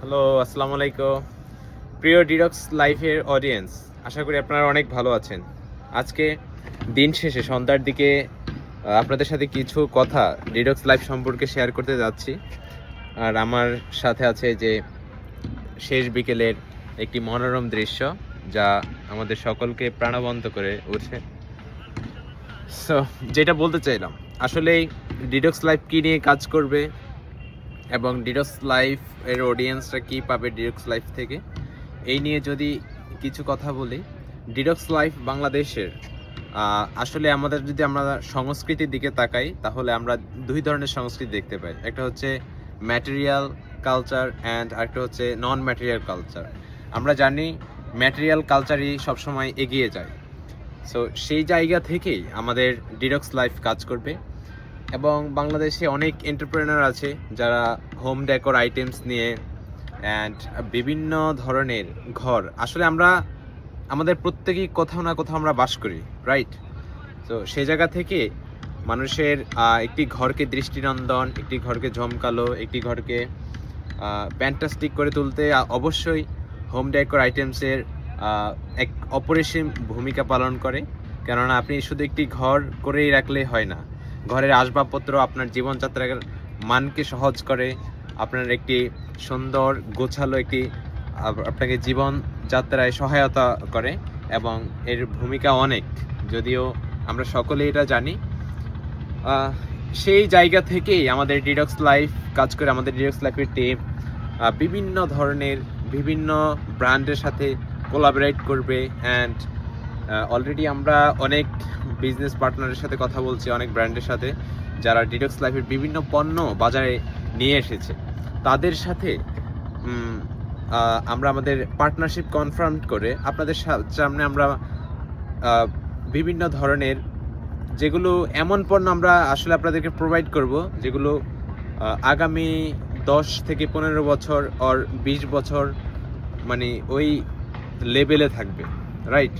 Hello, আসসালামু আলাইকুম। প্রিয় ডিডক্স লাইফের অডিয়েন্স, আশা করি আপনারা অনেক ভালো আছেন। আজকে দিন শেষে সন্ধ্যার দিকে আপনাদের সাথে কিছু কথা ডিডক্স লাইফ সম্পর্কে শেয়ার করতে যাচ্ছি। আর আমার সাথে আছে যে শেষ বিকেলের একটি মনোরম দৃশ্য, যা আমাদের সকলকে প্রাণবন্ত করে ওঠে। সো যেটা বলতে চাইলাম, আসলেই ডিডক্স লাইফ কী নিয়ে কাজ করবে এবং ডিডক্স লাইফ এর অডিয়েন্সরা কী পাবে ডিডক্স লাইফ থেকে, এই নিয়ে যদি কিছু কথা বলি। ডিডক্স লাইফ বাংলাদেশের আসলে আমাদের যদি আমরা সংস্কৃতির দিকে তাকাই, তাহলে আমরা দুই ধরনের সংস্কৃতি দেখতে পাই। একটা হচ্ছে ম্যাটেরিয়াল কালচার অ্যান্ড আরেকটা হচ্ছে নন ম্যাটেরিয়াল কালচার। আমরা জানি ম্যাটেরিয়াল কালচারই সবসময় এগিয়ে যায়। সো সেই জায়গা থেকেই আমাদের ডিডক্স লাইফ কাজ করবে। এবং বাংলাদেশে অনেক এন্টারপ্রেনার আছে যারা হোম ডেকোর আইটেমস নিয়ে অ্যান্ড বিভিন্ন ধরনের ঘর, আসলে আমরা আমাদের প্রত্যেকেই কোথাও না কোথাও আমরা বাস করি, রাইট? তো সেই জায়গা থেকে মানুষের একটি ঘরকে দৃষ্টিনন্দন, একটি ঘরকে ঝমকালো, একটি ঘরকে ফ্যান্টাস্টিক করে তুলতে অবশ্যই হোম ডেকোর আইটেমসের এক অপরিসীম ভূমিকা পালন করে। কেননা আপনি শুধু একটি ঘর করেই রাখলে হয় না, ঘরের আসবাবপত্র আপনার জীবনযাত্রার মানকে সহজ করে, আপনার একটি সুন্দর গোছালো একটি আপনাকে জীবনযাত্রায় সহায়তা করে এবং এর ভূমিকা অনেক, যদিও আমরা সকলেই এটা জানি। সেই জায়গা থেকেই আমাদের ডিডক্স লাইফ কাজ করে। আমাদের ডিডক্স লাইফের টিম বিভিন্ন ধরনের বিভিন্ন ব্র্যান্ডের সাথে কোলাবোরেট করবে অ্যান্ড অলরেডি আমরা অনেক বিজনেস পার্টনারের সাথে কথা বলছি, অনেক ব্র্যান্ডের সাথে যারা ডিডক্স লাইফের বিভিন্ন পণ্য বাজারে নিয়ে এসেছে। তাদের সাথে আমরা আমাদের পার্টনারশিপ কনফার্ম করে আপনাদের সামনে আমরা বিভিন্ন ধরনের যেগুলো এমন পণ্য আমরা আসলে আপনাদেরকে প্রোভাইড করব, যেগুলো আগামী 10 থেকে 15 বছর অর 20 বছর মানে ওই লেভেলে থাকবে, রাইট?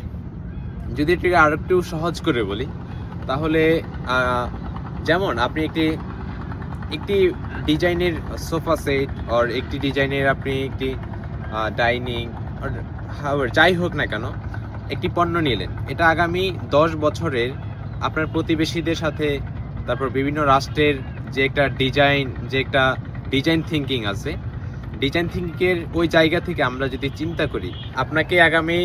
যদি এটাকে আর একটু সহজ করে বলি, তাহলে যেমন আপনি একটি ডিজাইনের সোফা সেট অর একটি ডিজাইনের আপনি একটি ডাইনিং অর যাই হোক না কেন একটি পণ্য নিলেন, এটা আগামী 10 বছরের আপনার প্রতিবেশীদের সাথে, তারপর বিভিন্ন রাষ্ট্রের যে একটা ডিজাইন থিঙ্কিং আছে, ডিজাইন থিঙ্কিংয়ের ওই জায়গা থেকে আমরা যদি চিন্তা করি, আপনাকে আগামী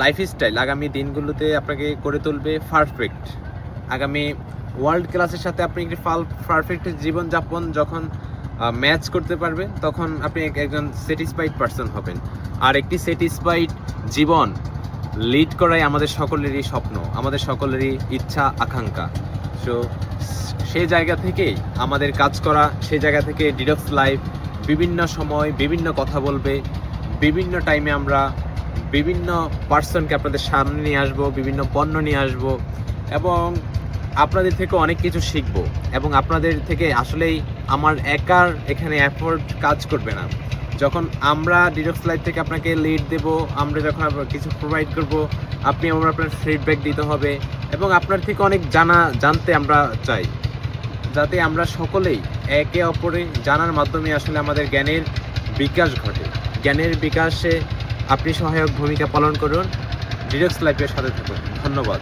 লাইফস্টাইল আগামী দিনগুলোতে আপনাকে করে তুলবে পারফেক্ট। আগামী ওয়ার্ল্ড ক্লাসের সাথে আপনি একটি পারফেক্ট জীবনযাপন যখন ম্যাচ করতে পারবেন, তখন আপনি একজন স্যাটিসফাইড পারসন হবেন। আর একটি স্যাটিসফাইড জীবন লিড করাই আমাদের সকলেরই স্বপ্ন, আমাদের সকলেরই ইচ্ছা আকাঙ্ক্ষা। সো সেই জায়গা থেকেই আমাদের কাজ করা, সেই জায়গা থেকে ডিডক্স লাইফ বিভিন্ন সময় বিভিন্ন কথা বলবে, বিভিন্ন টাইমে আমরা বিভিন্ন পার্সনকে আপনাদের সামনে নিয়ে আসবো, বিভিন্ন পণ্য নিয়ে আসবো এবং আপনাদের থেকে অনেক কিছু শিখবো। এবং আপনাদের থেকে আসলেই আমার একার এখানে এফোর্ট কাজ করবে না। যখন আমরা ডিডক্স লাইফ থেকে আপনাকে লিড দেব, আমরা যখন কিছু প্রোভাইড করব, আপনি আপনার ফিডব্যাক দিতে হবে এবং আপনার থেকে অনেক জানতে আমরা চাই, যাতে আমরা সকলেই একে অপরে জানার মাধ্যমে আসলে আমাদের জ্ঞানের বিকাশ ঘটে। জ্ঞানের বিকাশে আপনি সহায়ক ভূমিকা পালন করুন। ডিডক্স লাইফের সাথে থাকুন। ধন্যবাদ।